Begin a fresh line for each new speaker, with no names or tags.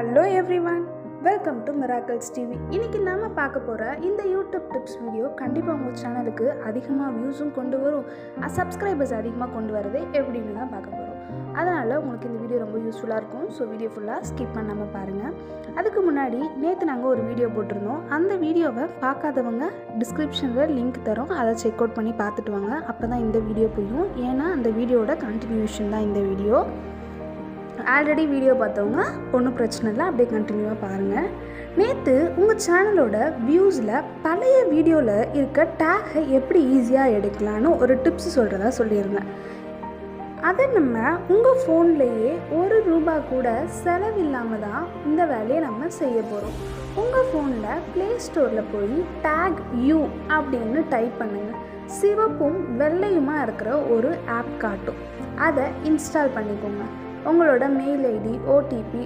Hello everyone, welcome to Miracles TV. இன்னைக்கு நாம பார்க்க போற இந்த YouTube டிப்ஸ் வீடியோ கண்டிப்பா உங்க சேனலுக்கு அதிகமா வியூஸும் கொண்டு வரும், சப்ஸ்கிரைபர்ஸ் அதிகமா கொண்டு வரது எப்படின்னு தான் பார்க்க போறோம். அதனால உங்களுக்கு இந்த வீடியோ ரொம்ப யூஸ்ஃபுல்லா இருக்கும். ஸோ வீடியோ ஃபுல்லா ஸ்கிப் பண்ணாம பாருங்க. அதுக்கு முன்னாடி நேற்று நாங்கள் ஒரு வீடியோ போட்டிருந்தோம். அந்த வீடியோவை பார்க்காதவங்க டிஸ்கிரிப்ஷனில் லிங்க் தரோம், அதை செக் அவுட் பண்ணி பார்த்துட்டு வாங்க. அப்போ தான் இந்த வீடியோ புரியும். ஏன்னா அந்த வீடியோட கண்டினியூஷன் தான் இந்த வீடியோ. ஆல்ரெடி வீடியோ பார்த்தவங்க ஒன்றும் பிரச்சனை இல்லை, அப்படியே கண்டினியூவாக பாருங்கள். நேற்று உங்கள் சேனலோட வியூஸில் பழைய வீடியோவில் இருக்க டேகை எப்படி ஈஸியாக எடுக்கலான்னு ஒரு டிப்ஸ் சொல்கிறதா சொல்லியிருந்தேன். அதை நம்ம உங்கள் ஃபோன்லேயே ₹1 கூட செலவில்லாமல் தான் இந்த வேலையை நம்ம செய்ய போகிறோம். உங்கள் ஃபோனில் ப்ளே ஸ்டோரில் போய் டேக் யூ அப்படின்னு டைப் பண்ணுங்கள். சிவப்பும் வெள்ளையுமா இருக்கிற ஒரு ஆப் காட்டும், அதை இன்ஸ்டால் பண்ணிக்கோங்க. உங்களோட மெயில் ஐடி, ஓடிபி